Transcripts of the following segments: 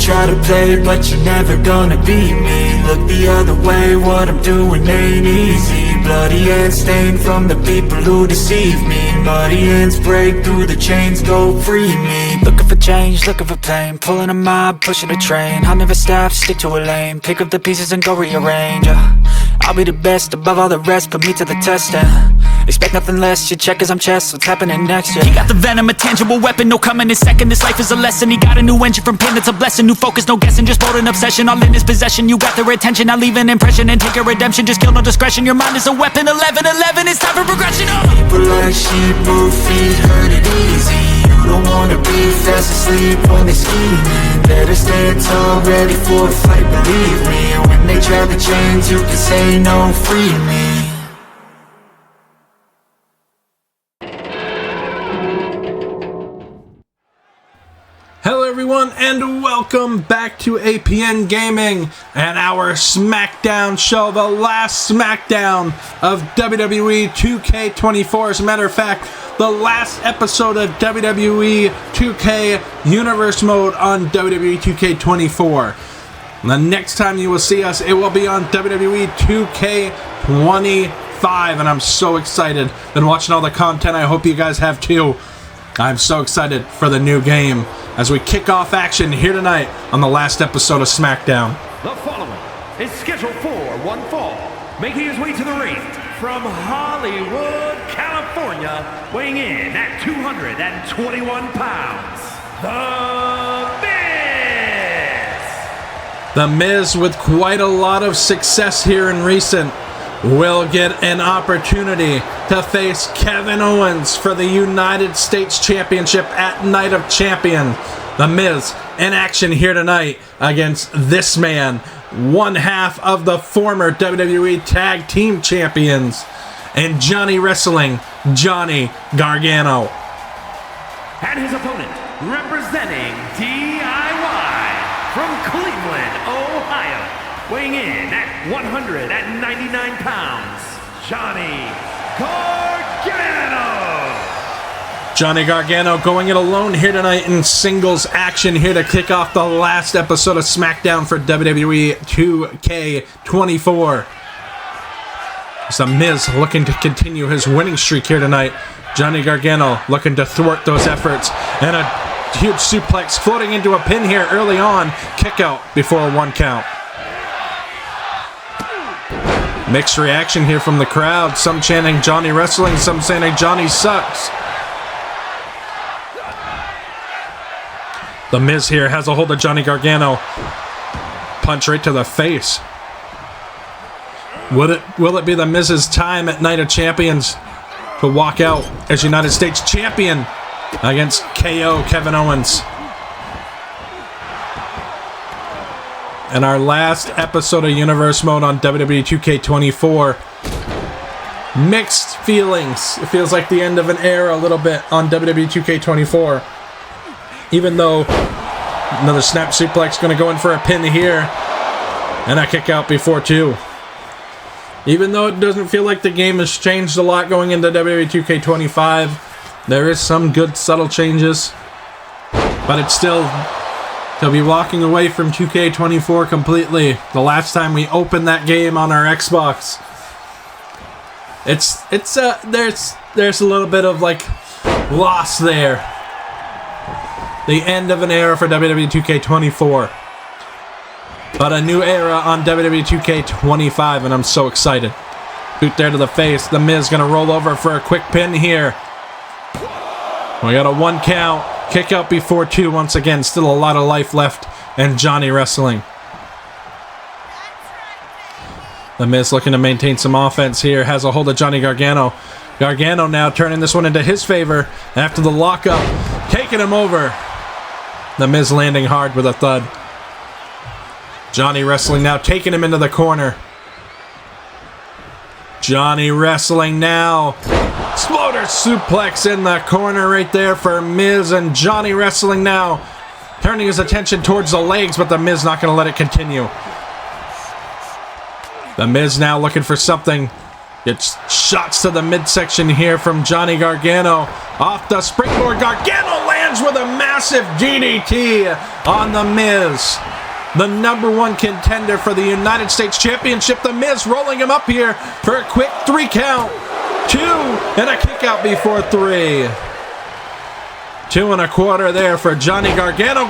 try to play, but you're never gonna beat me. Look the other way, what I'm doing ain't easy. Bloody hands stained from the people who deceive me. Muddy hands break through the chains, go free me. Looking for change, looking for pain, pulling a mob, pushing a train. I'll never stop, stick to a lane, pick up the pieces and go rearrange. I'll be the best above all the rest, put me to the test and expect nothing less. You check as I'm chess, what's happening next? Yeah. He got the venom, a tangible weapon, no coming in second. This life is a lesson. He got a new engine from pain, it's a blessing. New focus, no guessing, just bold and obsession. All in his possession, you got their attention. I leave an impression and take a redemption. Just kill, no discretion. Your mind is a weapon. 11-11, it's time for progression. People like sheep move feet, hurt it easy. You don't wanna be fast asleep when they scheming. Better stand tall, ready for a fight, believe me. When they try the chains, you can say no, free me. Hello everyone and welcome back to APN Gaming and our Smackdown show, the last Smackdown of WWE 2K24. As a matter of fact, the last episode of WWE 2K Universe Mode on WWE 2K24. And the next time you will see us, it will be on WWE 2K25, and I'm so excited. Been watching all the content, I hope you guys have too. I'm so excited for the new game as we kick off action here tonight on the last episode of SmackDown. The following is scheduled for one fall, making his way to the ring from Hollywood, California, weighing in at 221 pounds, The Miz! The Miz, with quite a lot of success here in recent, will get an opportunity to face Kevin Owens for the United States Championship at Night of Champions. The Miz in action here tonight against this man, one half of the former WWE Tag Team Champions, and Johnny Wrestling, Johnny Gargano. And his opponent, representing DIY from Cleveland, Ohio, weighing in at 199 pounds, Johnny Gargano! Johnny Gargano going it alone here tonight in singles action here to kick off the last episode of SmackDown for WWE 2K24. It's The Miz looking to continue his winning streak here tonight. Johnny Gargano looking to thwart those efforts. And a huge suplex floating into a pin here early on. Kick out before a 1 count. Mixed reaction here from the crowd. Some chanting Johnny Wrestling, some saying Johnny sucks. The Miz here has a hold of Johnny Gargano. Punch right to the face. Will it be the Miz's time at Night of Champions to walk out as United States Champion against KO Kevin Owens? And our last episode of Universe Mode on WWE 2K24. Mixed feelings. It feels like the end of an era a little bit on WWE 2K24. Even though another snap suplex going to go in for a pin here. And a kick out before 2. Even though it doesn't feel like the game has changed a lot going into WWE 2K25, there is some good subtle changes. But it's still... to be walking away from 2K24 completely. The last time we opened that game on our Xbox, there's a little bit of like loss there. The end of an era for WWE 2K24, but a new era on WWE 2K25, and I'm so excited. Boot there to the face. The Miz gonna roll over for a quick pin here. We got a 1 count. Kick out before 2 once again. Still a lot of life left. And Johnny Wrestling. The Miz looking to maintain some offense here. Has a hold of Johnny Gargano. Gargano now turning this one into his favor after the lockup. Taking him over. The Miz landing hard with a thud. Johnny Wrestling now taking him into the corner. Johnny Wrestling now. Exploder suplex in the corner right there for Miz, and Johnny Wrestling now turning his attention towards the legs, but the Miz not going to let it continue. The Miz now looking for something. Gets shots to the midsection here from Johnny Gargano. Off the springboard, Gargano lands with a massive massive DDT on The Miz. The #1 contender for the United States Championship. The Miz rolling him up here for a quick 3 count. 2 and a kick out before 3. 2 1/4 there for Johnny Gargano.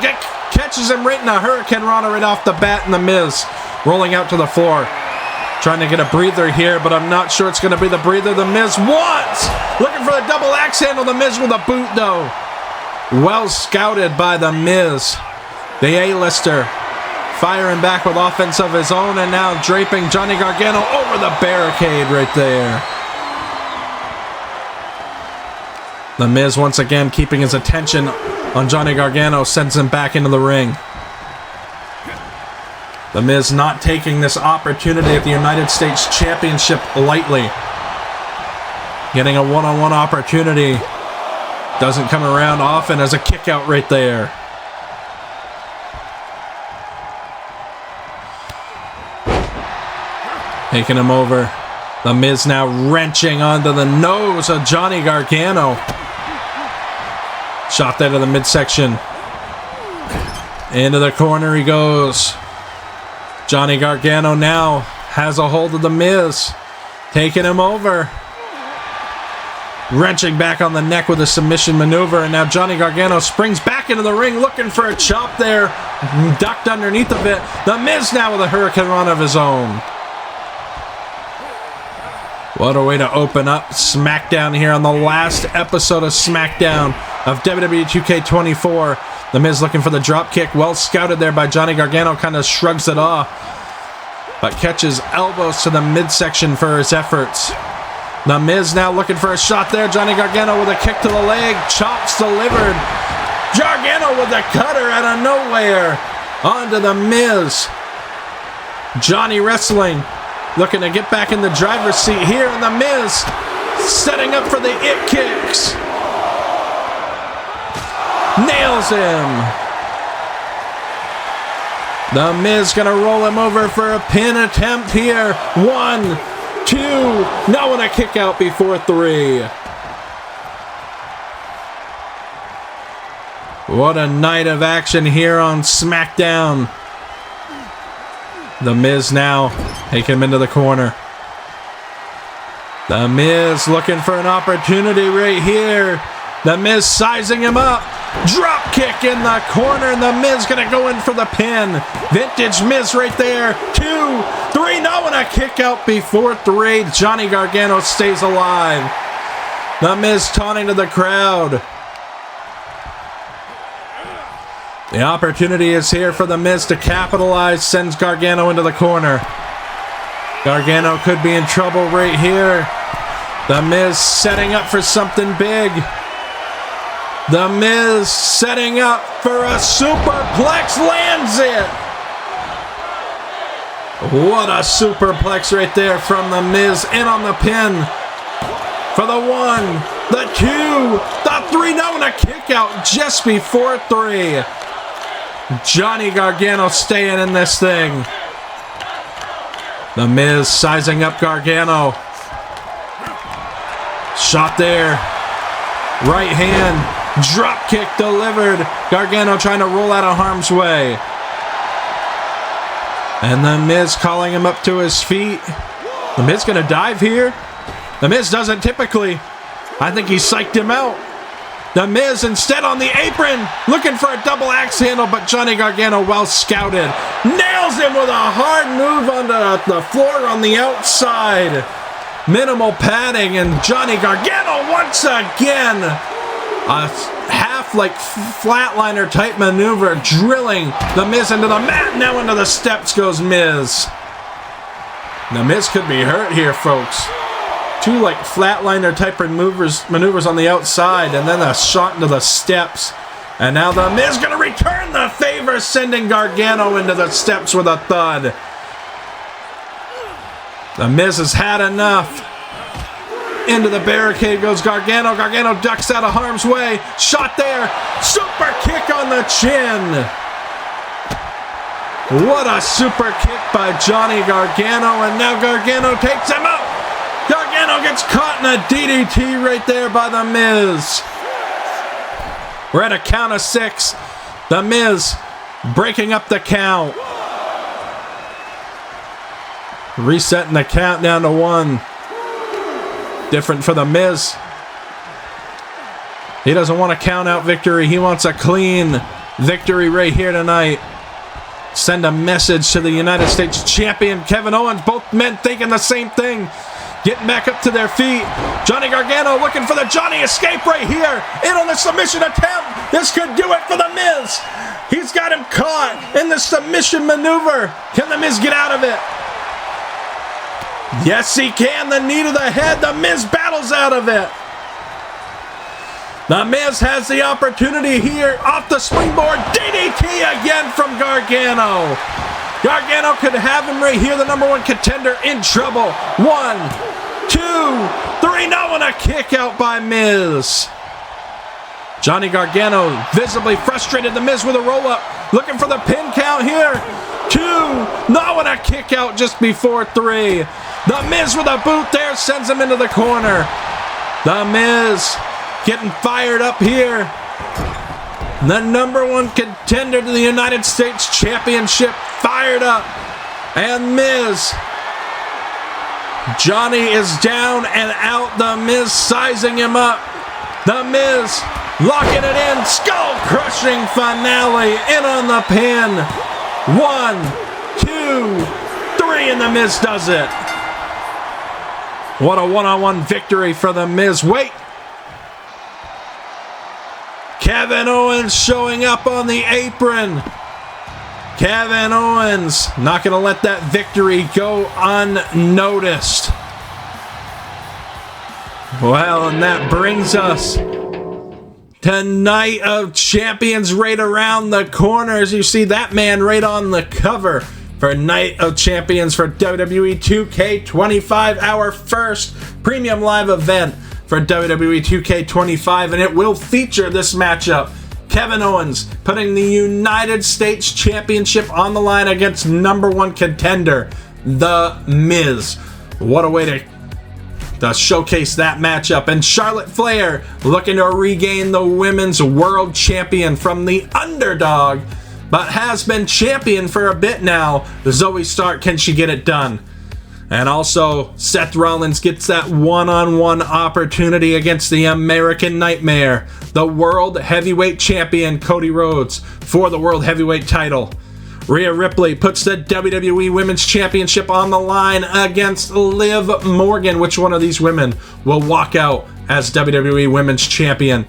Catches him right in a Hurricane Rana right off the bat, and The Miz rolling out to the floor. Trying to get a breather here, but I'm not sure it's going to be the breather The Miz wants. Looking for the double axe handle. The Miz with a boot, though. Well scouted by The Miz. The A-lister firing back with offense of his own, and now draping Johnny Gargano over the barricade right there. The Miz once again keeping his attention on Johnny Gargano, sends him back into the ring. The Miz not taking this opportunity at the United States Championship lightly. Getting a one-on-one opportunity. Doesn't come around often as a kick out right there. Taking him over. The Miz now wrenching onto the nose of Johnny Gargano. Shot there to the midsection. Into the corner he goes. Johnny Gargano now has a hold of The Miz. Taking him over. Wrenching back on the neck with a submission maneuver. And now Johnny Gargano springs back into the ring looking for a chop there. Ducked underneath of it. The Miz now with a Hurricane Run of his own. What a way to open up Smackdown here on the last episode of Smackdown of WWE 2K24. The Miz looking for the drop kick. Well scouted there by Johnny Gargano. Kind of shrugs it off. But catches elbows to the midsection for his efforts. The Miz now looking for a shot there. Johnny Gargano with a kick to the leg. Chops delivered. Gargano with a cutter out of nowhere. Onto The Miz. Johnny wrestling. Looking to get back in the driver's seat here. And The Miz setting up for the it kicks. Nails him. The Miz gonna roll him over for a pin attempt here. 1, 2. Now and a kick out before 3. What a night of action here on Smackdown. The Miz now taking him into the corner. The Miz looking for an opportunity right here. The Miz sizing him up. Drop kick in the corner, and The Miz gonna go in for the pin. Vintage Miz right there. 2, 3. No, and a kick out before 3. Johnny Gargano stays alive. The Miz taunting to the crowd. The opportunity is here for The Miz to capitalize. Sends Gargano into the corner. Gargano could be in trouble right here. The Miz setting up for something big. The Miz setting up for a superplex. Lands it. What a superplex right there from The Miz. In on the pin. For the 1, the 2, the 3. No, and a kick out just before 3. Johnny Gargano staying in this thing. The Miz sizing up Gargano. Shot there. Right hand. Drop kick delivered. Gargano trying to roll out of harm's way. And The Miz calling him up to his feet. The Miz gonna dive here. The Miz doesn't typically. I think he psyched him out. The Miz instead on the apron, looking for a double axe handle, but Johnny Gargano well scouted. Nails him with a hard move onto the floor on the outside. Minimal padding, and Johnny Gargano once again. A half like flatliner type maneuver, drilling The Miz into the mat. Now into the steps goes Miz. The Miz could be hurt here, folks. 2 like flatliner type maneuvers on the outside, and then a shot into the steps. And now The Miz gonna return the favor, sending Gargano into the steps with a thud. The Miz has had enough. Into the barricade goes Gargano. Gargano ducks out of harm's way. Shot there. Super kick on the chin. What a super kick by Johnny Gargano. And now Gargano takes him out. Gargano gets caught in a DDT right there by The Miz. We're at a count of 6. The Miz breaking up the count. Resetting the count down to 1. Different for The Miz. He doesn't want a count-out victory. He wants a clean victory right here tonight. Send a message to the United States Champion Kevin Owens. Both men thinking the same thing. Getting back up to their feet. Johnny Gargano looking for the Johnny escape right here. In on the submission attempt. This could do it for The Miz. He's got him caught in the submission maneuver. Can The Miz get out of it? Yes, he can. The knee to the head. The Miz battles out of it. The Miz has the opportunity here off the springboard. DDT again from Gargano. Gargano could have him right here. The #1 contender in trouble. 1, 2, 3. No, and a kick out by Miz. Johnny Gargano visibly frustrated. The Miz with a roll-up. Looking for the pin count here. 2. No, and a kick out just before 3. The Miz with a boot there sends him into the corner. The Miz getting fired up here. The #1 contender to the United States Championship fired up. And Miz. Johnny is down and out. The Miz sizing him up. The Miz locking it in. Skull-crushing finale. In on the pin. 1, 2, 3, and The Miz does it. What a one-on-one victory for The Miz. Wait. Kevin Owens showing up on the apron. Kevin Owens not going to let that victory go unnoticed. Well, and that brings us to Night of Champions right around the corner. As you see that man right on the cover for Night of Champions for WWE 2K25, our first premium live event for WWE 2K25, and it will feature this matchup. Kevin Owens putting the United States Championship on the line against #1 contender, The Miz. What a way to showcase that matchup. And Charlotte Flair looking to regain the Women's World Champion from the underdog, but has been champion for a bit now. Zoe Stark, can she get it done? And also, Seth Rollins gets that one-on-one opportunity against the American Nightmare, the World Heavyweight Champion Cody Rhodes, for the World Heavyweight title. Rhea Ripley puts the WWE Women's Championship on the line against Liv Morgan. Which one of these women will walk out as WWE Women's Champion?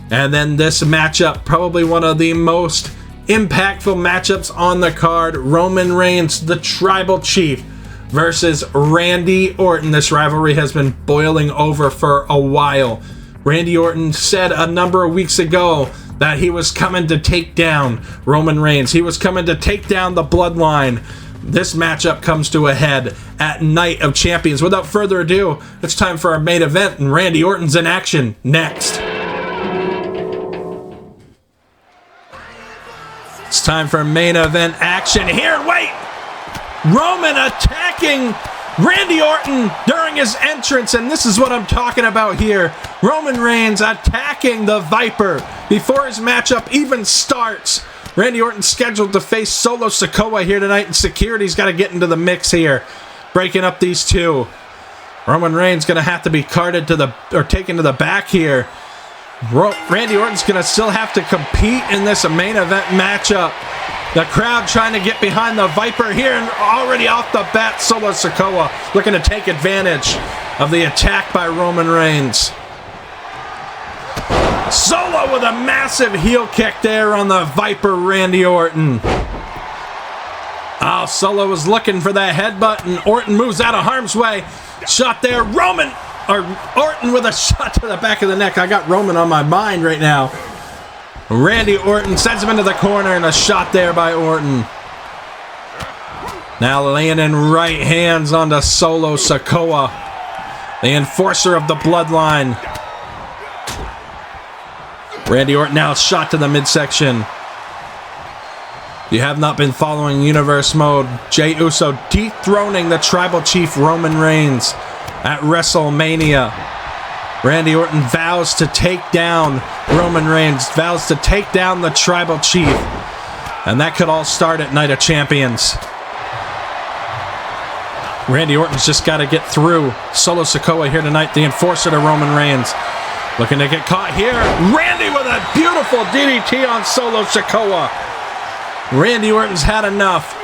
And then this matchup, probably one of the most impactful matchups on the card, Roman Reigns, the Tribal Chief, versus Randy Orton. This rivalry has been boiling over for a while. Randy Orton said a number of weeks ago that he was coming to take down Roman Reigns. He was coming to take down the Bloodline. This matchup comes to a head at Night of Champions. Without further ado, it's time for our main event, and Randy Orton's in action next. It's time for main event action here. Wait! Roman attacking Randy Orton during his entrance, and this is what I'm talking about here. Roman Reigns attacking the Viper before his matchup even starts. Randy Orton scheduled to face Solo Sikoa here tonight, and security's got to get into the mix here, breaking up these two. Roman Reigns going to have to be carted to the, or taken to the back here. Randy Orton's going to still have to compete in this main event matchup. The crowd trying to get behind the Viper here, and already off the bat, Solo Sikoa looking to take advantage of the attack by Roman Reigns. Solo with a massive heel kick there on the Viper, Randy Orton. Oh, Solo was looking for that headbutt, and Orton moves out of harm's way. Shot there, Orton with a shot to the back of the neck. I got Roman on my mind right now. Randy Orton sends him into the corner, and a shot there by Orton. Now laying in right hands onto Solo Sikoa, the enforcer of the Bloodline. Randy Orton now shot to the midsection. If you have not been following Universe Mode, Jey Uso dethroning the Tribal Chief Roman Reigns at WrestleMania. Randy Orton vows to take down Roman Reigns, vows to take down the Tribal Chief. And that could all start at Night of Champions. Randy Orton's just got to get through Solo Sikoa here tonight, the enforcer to Roman Reigns. Looking to get caught here. Randy with a beautiful DDT on Solo Sikoa. Randy Orton's had enough.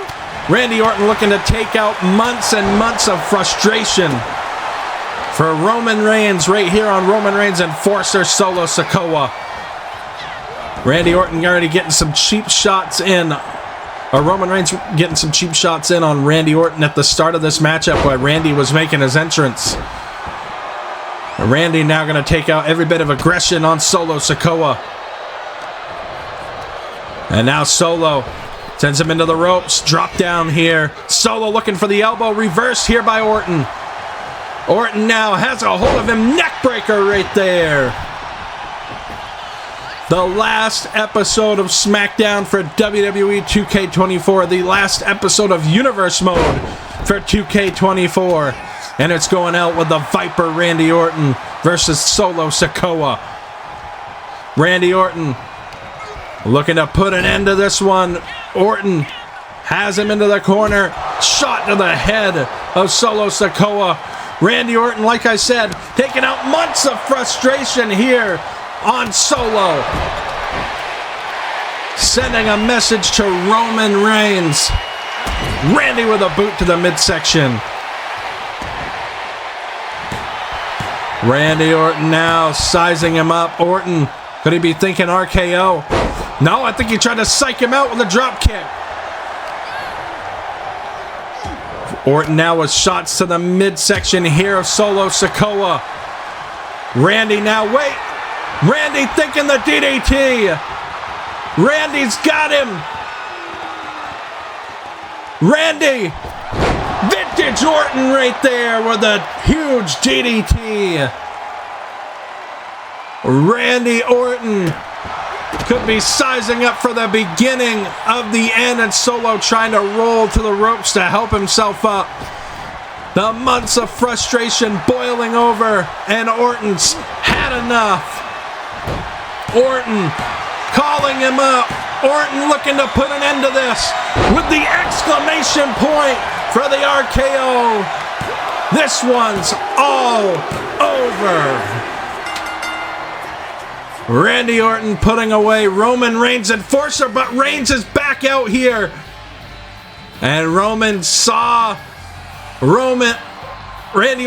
Randy Orton looking to take out months and months of frustration for Roman Reigns right here on Roman Reigns enforcer Solo Sikoa. Randy Orton already getting some cheap shots in. Roman Reigns getting some cheap shots in on Randy Orton at the start of this matchup while Randy was making his entrance. Randy now going to take out every bit of aggression on Solo Sikoa. And now Solo sends him into the ropes. Drop down here. Solo looking for the elbow. Reversed here by Orton. Orton now has a hold of him. Neckbreaker right there. The last episode of Smackdown for WWE 2K24. The last episode of Universe Mode for 2K24. And it's going out with the Viper Randy Orton versus Solo Sikoa. Randy Orton looking to put an end to this one. Orton has him into the corner. Shot to the head of Solo Sikoa. Randy Orton, like I said, taking out months of frustration here on Solo. Sending a message to Roman Reigns. Randy with a boot to the midsection. Randy Orton now sizing him up. Orton, could he be thinking RKO? No, I think he tried to psych him out with a drop kick. Orton now with shots to the midsection here of Solo Sikoa. Randy now, wait. Randy thinking the DDT. Randy's got him. Randy. Vintage Orton right there with a huge DDT. Randy Orton could be sizing up for the beginning of the end, and Solo trying to roll to the ropes to help himself up. The months of frustration boiling over, and Orton's had enough. Orton calling him up. Orton looking to put an end to this with the exclamation point for the RKO. This one's all over. Randy Orton putting away Roman Reigns enforcer, but Reigns is back out here. And Randy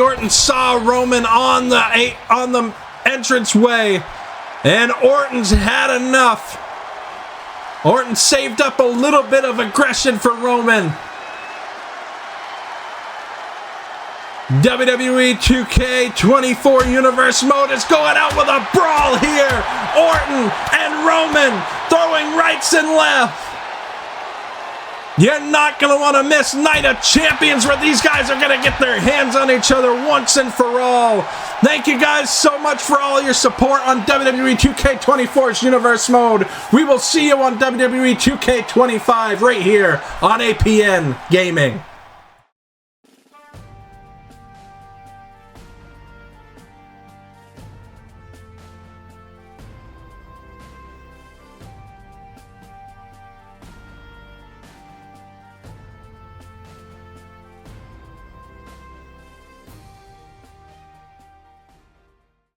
Orton saw Roman on the entranceway, and Orton's had enough. Orton saved up a little bit of aggression for Roman. WWE 2K24 Universe Mode is going out with a brawl here. Orton and Roman throwing rights and left. You're not going to want to miss Night of Champions, where these guys are going to get their hands on each other once and for all. Thank you guys so much for all your support on WWE 2K24's Universe Mode. We will see you on WWE 2K25 right here on APN Gaming.